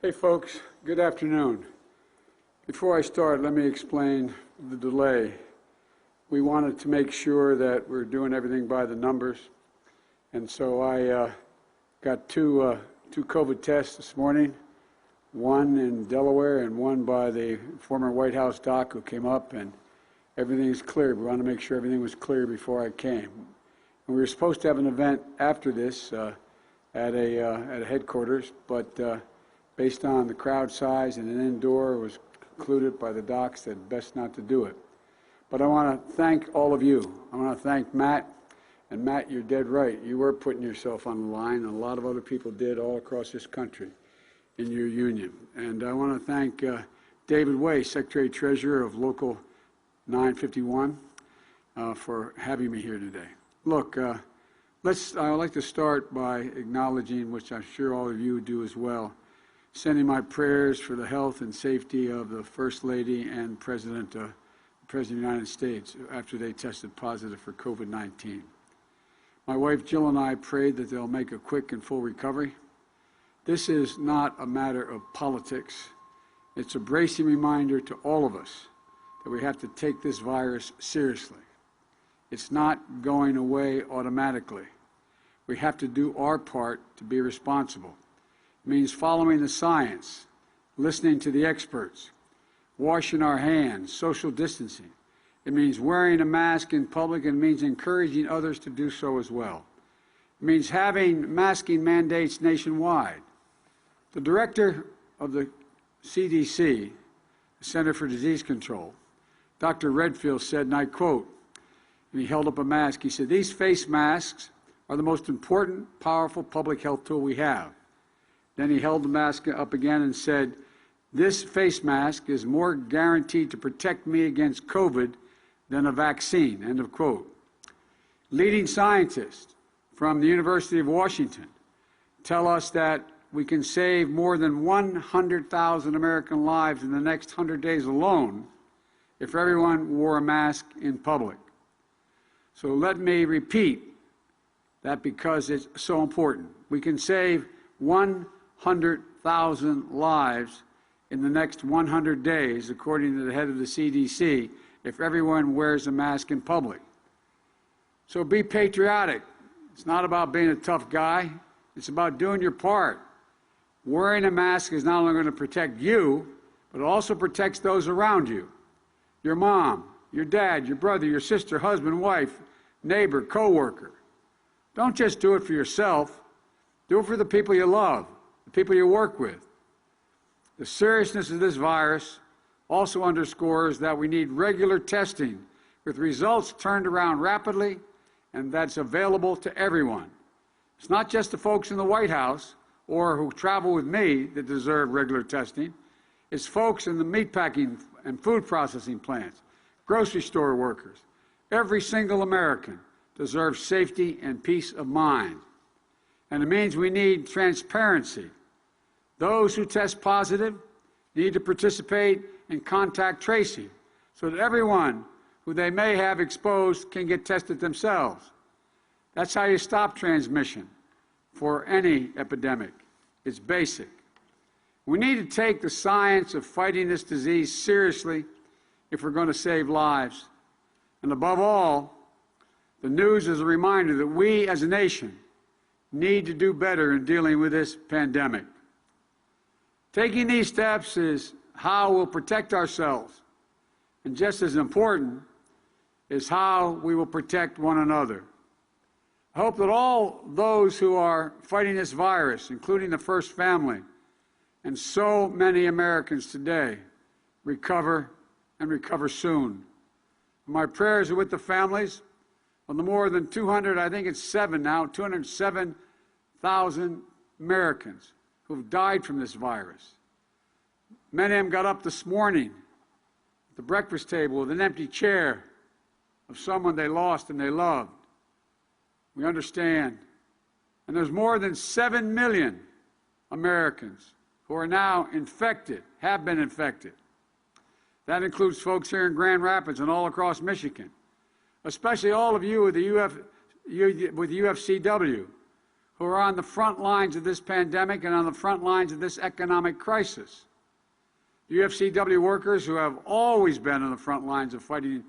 Hey folks, good afternoon. Before I start, let me explain the delay. We wanted to make sure that we're doing everything by the numbers, and so I got two COVID tests this morning, one in Delaware and one by the former White House doc who came up, and everything's clear. We wanted to make sure everything was clear before I came. And we were supposed to have an event after this at a headquarters, but based on the crowd size and an indoor, it was concluded by the docs that best not to do it. But I want to thank all of you. I want to thank Matt. And Matt, you're dead right. You were putting yourself on the line, and a lot of other people did all across this country in your union. And I want to thank David Way, Secretary Treasurer of Local 951, for having me here today. Look, I'd like to start by acknowledging, which I'm sure all of you do as well, sending my prayers for the health and safety of the First Lady and President of the United States after they tested positive for COVID-19. My wife Jill and I prayed that they'll make a quick and full recovery. This is not a matter of politics. It's a bracing reminder to all of us that we have to take this virus seriously. It's not going away automatically. We have to do our part to be responsible. It means following the science, listening to the experts, washing our hands, social distancing. It means wearing a mask in public, and it means encouraging others to do so as well. It means having masking mandates nationwide. The director of the CDC, the Center for Disease Control, Dr. Redfield said, and I quote, and he held up a mask, he said, "These face masks are the most important, powerful public health tool we have." Then he held the mask up again and said, "This face mask is more guaranteed to protect me against COVID than a vaccine," end of quote. Leading scientists from the University of Washington tell us that we can save more than 100,000 American lives in the next 100 days alone if everyone wore a mask in public. So let me repeat that because it's so important. We can save 100,000 lives in the next 100 days, according to the head of the CDC, if everyone wears a mask in public. So be patriotic. It's not about being a tough guy. It's about doing your part. Wearing a mask is not only going to protect you, but it also protects those around you. Your mom, your dad, your brother, your sister, husband, wife, neighbor, coworker. Don't just do it for yourself. Do it for the people you love, the people you work with. The seriousness of this virus also underscores that we need regular testing with results turned around rapidly and that's available to everyone. It's not just the folks in the White House or who travel with me that deserve regular testing. It's folks in the meatpacking and food processing plants, grocery store workers. Every single American deserves safety and peace of mind. And it means we need transparency. Those who test positive need to participate in contact tracing so that everyone who they may have exposed can get tested themselves. That's how you stop transmission for any epidemic. It's basic. We need to take the science of fighting this disease seriously if we're going to save lives. And above all, the news is a reminder that we as a nation need to do better in dealing with this pandemic. Taking these steps is how we'll protect ourselves, and just as important is how we will protect one another. I hope that all those who are fighting this virus, including the First Family and so many Americans today, recover and recover soon. My prayers are with the families of the more than 207,000 Americans who've died from this virus. Many of them got up this morning at the breakfast table with an empty chair of someone they lost and they loved. We understand. And there's more than 7 million Americans who are now infected, have been infected. That includes folks here in Grand Rapids and all across Michigan, especially all of you with the UFCW, who are on the front lines of this pandemic and on the front lines of this economic crisis. UFCW workers who have always been on the front lines of fighting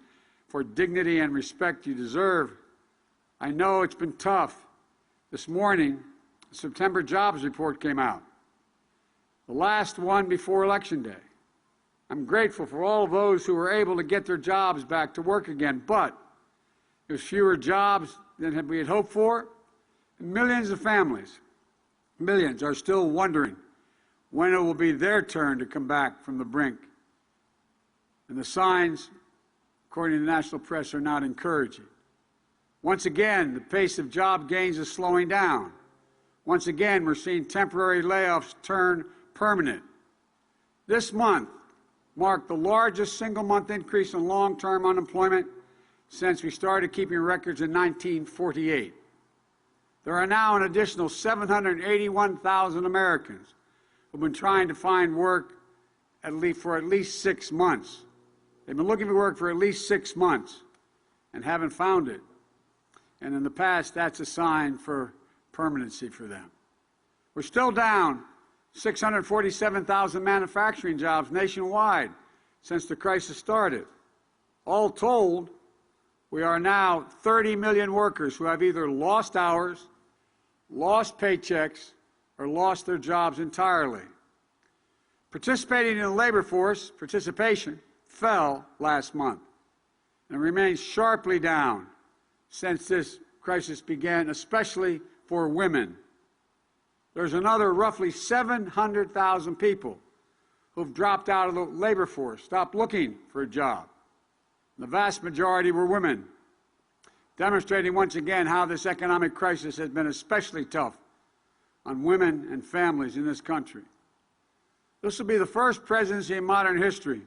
for dignity and respect you deserve. I know it's been tough. This morning, the September jobs report came out, the last one before Election Day. I'm grateful for all of those who were able to get their jobs back to work again, but there's fewer jobs than we had hoped for. Millions of families, millions, are still wondering when it will be their turn to come back from the brink. And the signs, according to the national press, are not encouraging. Once again, the pace of job gains is slowing down. Once again, we're seeing temporary layoffs turn permanent. This month marked the largest single-month increase in long-term unemployment since we started keeping records in 1948. There are now an additional 781,000 Americans who've been trying to find work for at least 6 months. They've been looking for work for at least 6 months and haven't found it. And in the past, that's a sign for permanency for them. We're still down 647,000 manufacturing jobs nationwide since the crisis started. All told, we are now 30 million workers who have either lost hours, lost paychecks, or lost their jobs entirely. Participating in the labor force, participation fell last month and remains sharply down since this crisis began, especially for women. There's another roughly 700,000 people who've dropped out of the labor force, stopped looking for a job. The vast majority were women, demonstrating once again how this economic crisis has been especially tough on women and families in this country. This will be the first presidency in modern history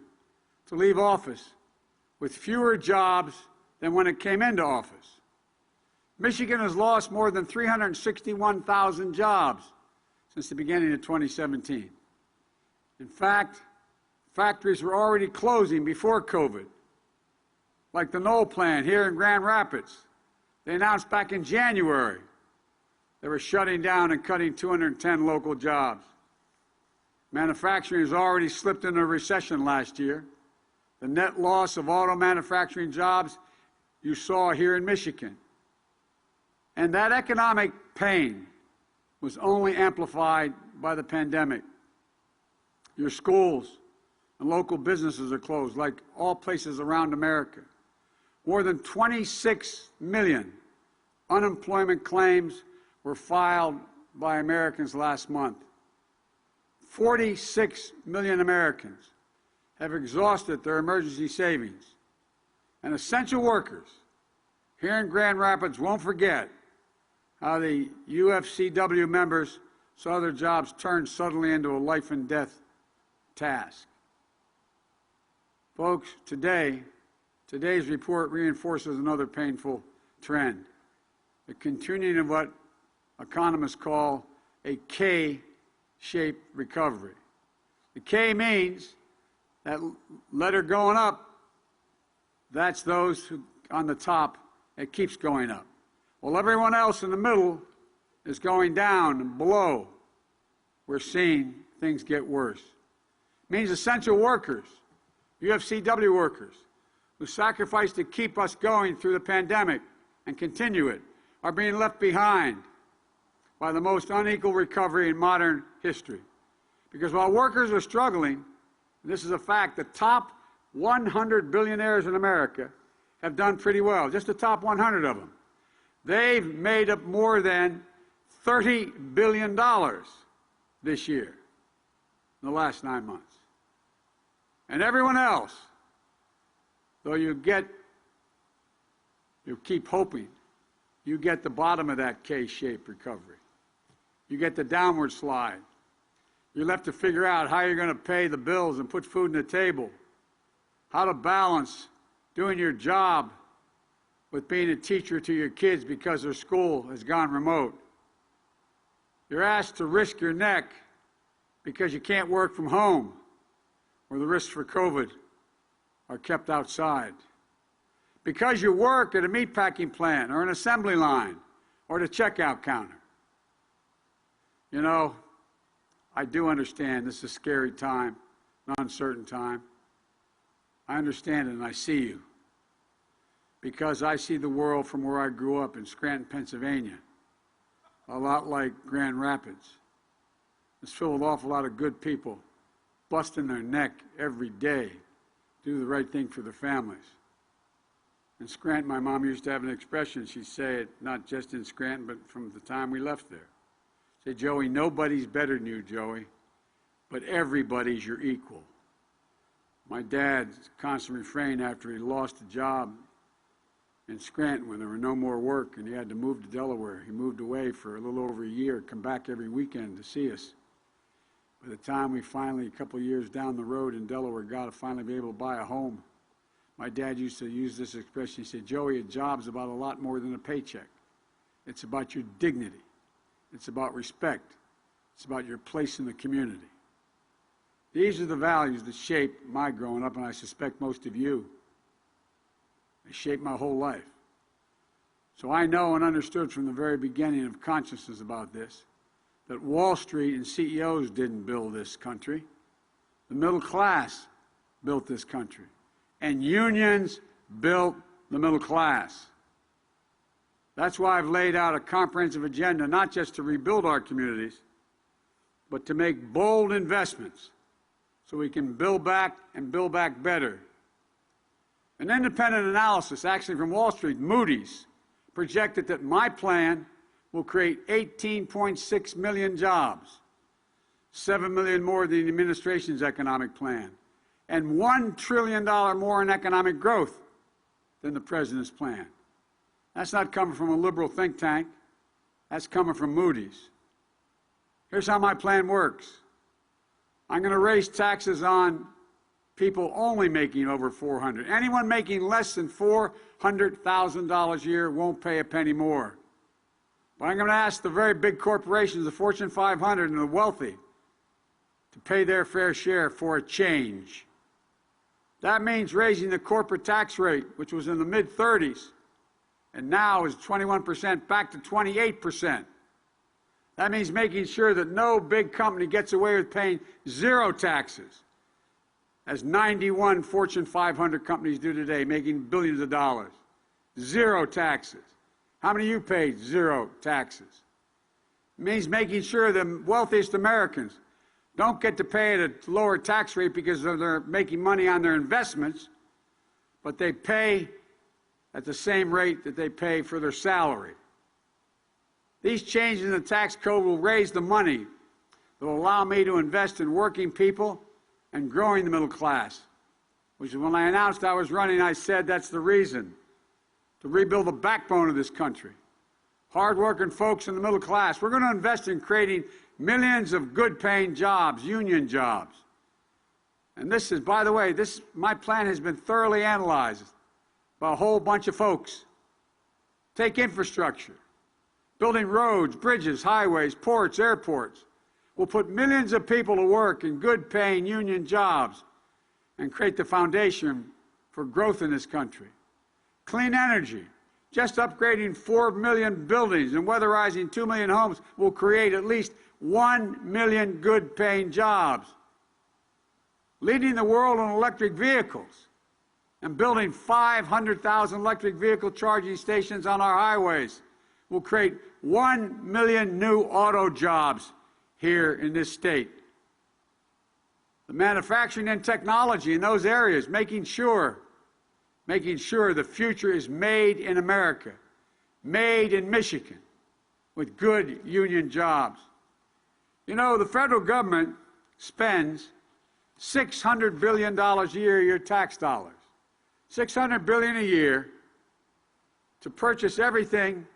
to leave office with fewer jobs than when it came into office. Michigan has lost more than 361,000 jobs since the beginning of 2017. In fact, factories were already closing before COVID, like the Knoll plant here in Grand Rapids. They announced back in January they were shutting down and cutting 210 local jobs. Manufacturing has already slipped into a recession last year. The net loss of auto manufacturing jobs you saw here in Michigan. And that economic pain was only amplified by the pandemic. Your schools and local businesses are closed, like all places around America. More than 26 million unemployment claims were filed by Americans last month. 46 million Americans have exhausted their emergency savings. And essential workers here in Grand Rapids won't forget how the UFCW members saw their jobs turned suddenly into a life and death task. Folks, today's report reinforces another painful trend, the continuing of what economists call a K-shaped recovery. The K means that letter going up, that's those who on the top, it keeps going up. While everyone else in the middle is going down and below, we're seeing things get worse. It means essential workers, UFCW workers, who sacrificed to keep us going through the pandemic and continue it, are being left behind by the most unequal recovery in modern history. Because while workers are struggling, and this is a fact, the top 100 billionaires in America have done pretty well, just the top 100 of them. They've made up more than $30 billion this year, in the last 9 months. And everyone else, though you keep hoping, you get the bottom of that K-shaped recovery. You get the downward slide. You're left to figure out how you're going to pay the bills and put food on the table, how to balance doing your job with being a teacher to your kids because their school has gone remote. You're asked to risk your neck because you can't work from home, where the risks for COVID are kept outside. Because you work at a meatpacking plant or an assembly line or at a checkout counter. You know, I do understand this is a scary time, an uncertain time. I understand it and I see you. Because I see the world from where I grew up in Scranton, Pennsylvania, a lot like Grand Rapids. It's filled with an awful lot of good people busting their neck every day, do the right thing for their families. In Scranton, my mom used to have an expression. She'd say it not just in Scranton, but from the time we left there. Say, Joey, nobody's better than you, Joey, but everybody's your equal. My dad's constant refrain after he lost a job in Scranton when there were no more work and he had to move to Delaware. He moved away for a little over a year, come back every weekend to see us. By the time we finally, a couple of years down the road in Delaware, got to finally be able to buy a home, my dad used to use this expression. He said, Joey, a job's about a lot more than a paycheck. It's about your dignity. It's about respect. It's about your place in the community. These are the values that shaped my growing up, and I suspect most of you. They shaped my whole life. So I know and understood from the very beginning of consciousness about this, that Wall Street and CEOs didn't build this country. The middle class built this country. And unions built the middle class. That's why I've laid out a comprehensive agenda, not just to rebuild our communities, but to make bold investments so we can build back and build back better. An independent analysis, actually from Wall Street, Moody's, projected that my plan will create 18.6 million jobs, 7 million more than the administration's economic plan, and $1 trillion more in economic growth than the president's plan. That's not coming from a liberal think tank. That's coming from Moody's. Here's how my plan works. I'm going to raise taxes on people only making over $400,000. Anyone making less than $400,000 a year won't pay a penny more. But I'm going to ask the very big corporations, the Fortune 500 and the wealthy, to pay their fair share for a change. That means raising the corporate tax rate, which was in the mid-30s, and now is 21% back to 28%. That means making sure that no big company gets away with paying zero taxes, as 91 Fortune 500 companies do today, making billions of dollars. Zero taxes. How many of you paid zero taxes? It means making sure the wealthiest Americans don't get to pay at a lower tax rate because they're making money on their investments, but they pay at the same rate that they pay for their salary. These changes in the tax code will raise the money that will allow me to invest in working people and growing the middle class, which is when I announced I was running, I said that's the reason, to rebuild the backbone of this country. Hard-working folks in the middle class. We're going to invest in creating millions of good-paying jobs, union jobs. And this is, by the way, my plan has been thoroughly analyzed by a whole bunch of folks. Take infrastructure, building roads, bridges, highways, ports, airports. We'll put millions of people to work in good-paying union jobs and create the foundation for growth in this country. Clean energy. Just upgrading 4 million buildings and weatherizing 2 million homes will create at least 1 million good-paying jobs. Leading the world on electric vehicles and building 500,000 electric vehicle charging stations on our highways will create 1 million new auto jobs here in this state. The manufacturing and technology in those areas, making sure the future is made in America, made in Michigan, with good union jobs. You know, the federal government spends $600 billion a year, your tax dollars. $600 billion a year to purchase everything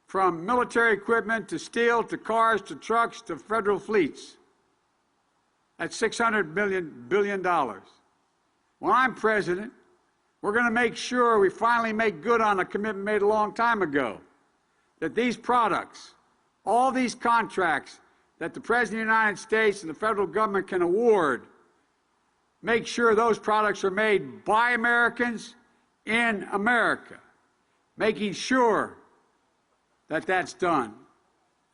from military equipment to steel to cars to trucks to federal fleets. That's $600 billion. When I'm president, we're going to make sure we finally make good on a commitment made a long time ago, that these products, all these contracts that the President of the United States and the federal government can award, make sure those products are made by Americans in America, making sure that that's done.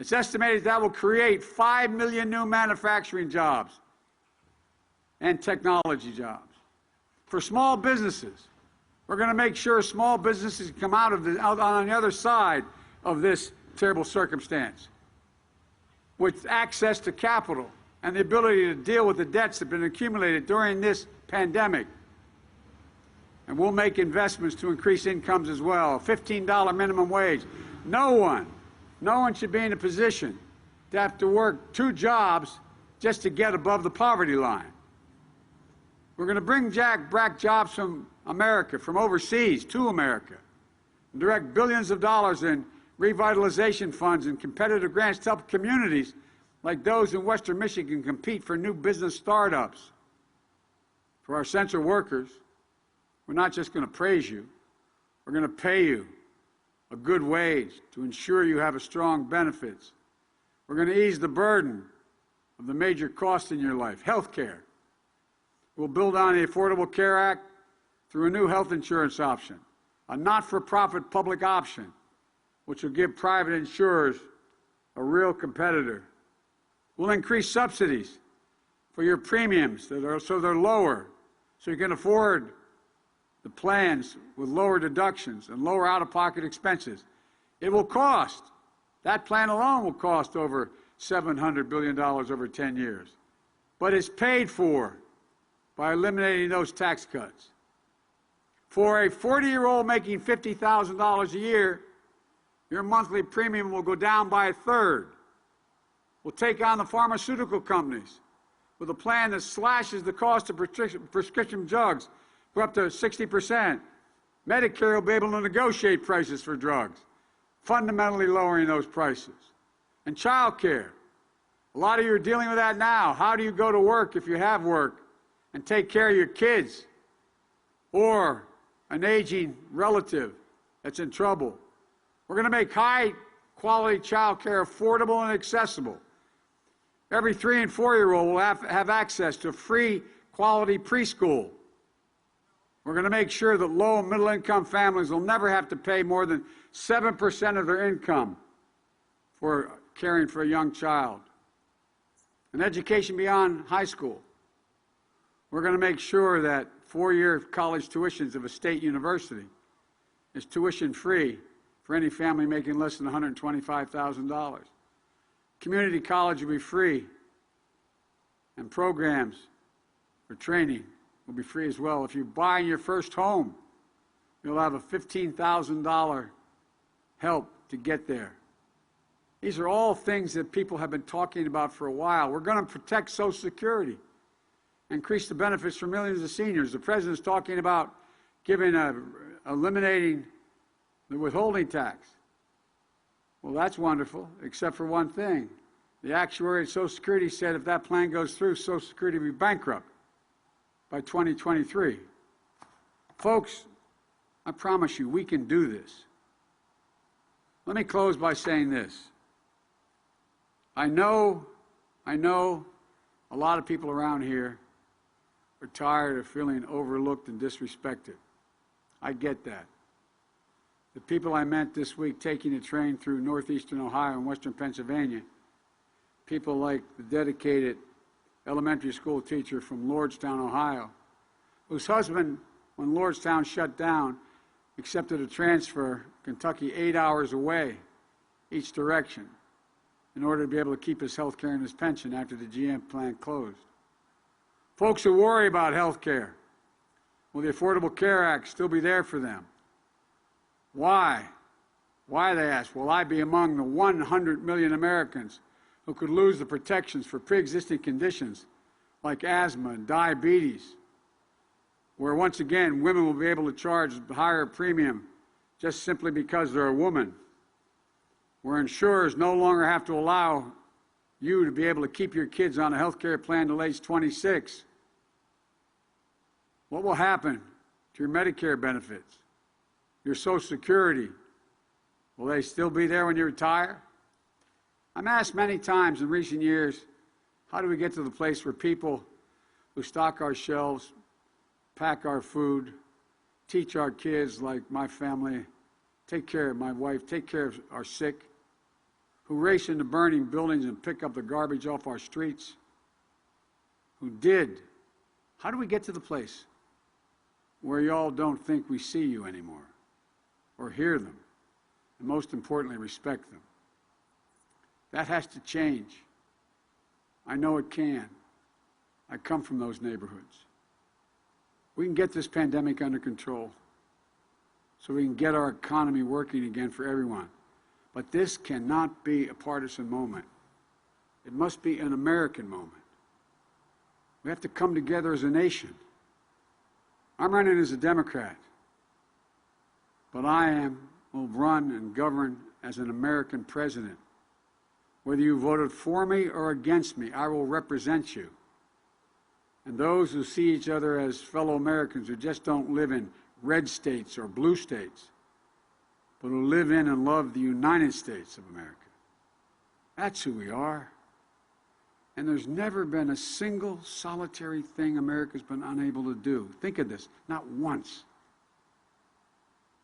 It's estimated that will create 5 million new manufacturing jobs and technology jobs. For small businesses, we're going to make sure small businesses come out on the other side of this terrible circumstance with access to capital and the ability to deal with the debts that have been accumulated during this pandemic. And we'll make investments to increase incomes as well. $15 minimum wage. No one should be in a position to have to work 2 jobs just to get above the poverty line. We're going to bring back jobs from America, from overseas to America, and direct billions of dollars in revitalization funds and competitive grants to help communities like those in Western Michigan compete for new business startups. For our essential workers, we're not just going to praise you, we're going to pay you a good wage to ensure you have strong benefits. We're going to ease the burden of the major costs in your life, health care. We'll build on the Affordable Care Act through a new health insurance option, a not-for-profit public option, which will give private insurers a real competitor. We'll increase subsidies for your premiums so they're lower, so you can afford the plans with lower deductions and lower out-of-pocket expenses. It will cost, that plan alone will cost over $700 billion over 10 years. But it's paid for by eliminating those tax cuts. For a 40-year-old making $50,000 a year, your monthly premium will go down by 1/3. We'll take on the pharmaceutical companies with a plan that slashes the cost of prescription drugs for up to 60%. Medicare will be able to negotiate prices for drugs, fundamentally lowering those prices. And child care. A lot of you are dealing with that now. How do you go to work if you have work and take care of your kids or an aging relative that's in trouble? We're going to make high-quality child care affordable and accessible. Every 3- and 4-year-old will have access to free, quality preschool. We're going to make sure that low- and middle-income families will never have to pay more than 7% of their income for caring for a young child. And education beyond high school. We're going to make sure that 4-year college tuitions of a state university is tuition-free for any family making less than $125,000. Community college will be free, and programs for training will be free as well. If you buy your first home, you'll have a $15,000 help to get there. These are all things that people have been talking about for a while. We're going to protect Social Security, increase the benefits for millions of seniors. The President's talking about eliminating the withholding tax. Well, that's wonderful, except for one thing. The actuary at Social Security said if that plan goes through, Social Security will be bankrupt by 2023. Folks, I promise you, we can do this. Let me close by saying this. I know a lot of people around here are tired of feeling overlooked and disrespected. I get that. The people I met this week taking a train through northeastern Ohio and western Pennsylvania, people like the dedicated elementary school teacher from Lordstown, Ohio, whose husband, when Lordstown shut down, accepted a transfer Kentucky 8 hours away each direction in order to be able to keep his health care and his pension after the GM plant closed. Folks who worry about health care, will the Affordable Care Act still be there for them? Why? Why, they ask, will I be among the 100 million Americans who could lose the protections for pre-existing conditions like asthma and diabetes, where once again women will be able to charge a higher premium just simply because they're a woman, where insurers no longer have to allow you to be able to keep your kids on a health care plan till age 26? What will happen to your Medicare benefits, your Social Security? Will they still be there when you retire? I'm asked many times in recent years, how do we get to the place where people who stock our shelves, pack our food, teach our kids like my family, take care of my wife, take care of our sick, who race into burning buildings and pick up the garbage off our streets, who did. How do we get to the place where y'all don't think we see you anymore, or hear them, and most importantly, respect them? That has to change. I know it can. I come from those neighborhoods. We can get this pandemic under control so we can get our economy working again for everyone. But this cannot be a partisan moment. It must be an American moment. We have to come together as a nation. I'm running as a Democrat, but will run and govern as an American president. Whether you voted for me or against me, I will represent you. And those who see each other as fellow Americans who just don't live in red states or blue states, but who live in and love the United States of America. That's who we are. And there's never been a single solitary thing America's been unable to do. Think of this, not once.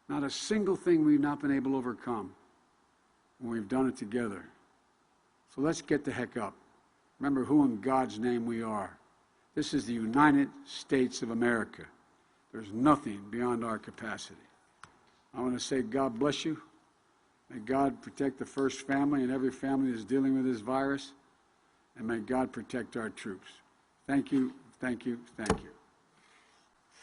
Not a single thing we've not been able to overcome when we've done it together. So let's get the heck up. Remember who in God's name we are. This is the United States of America. There's nothing beyond our capacity. I want to say God bless you. May God protect the First Family and every family that's dealing with this virus. And may God protect our troops. Thank you, thank you, thank you.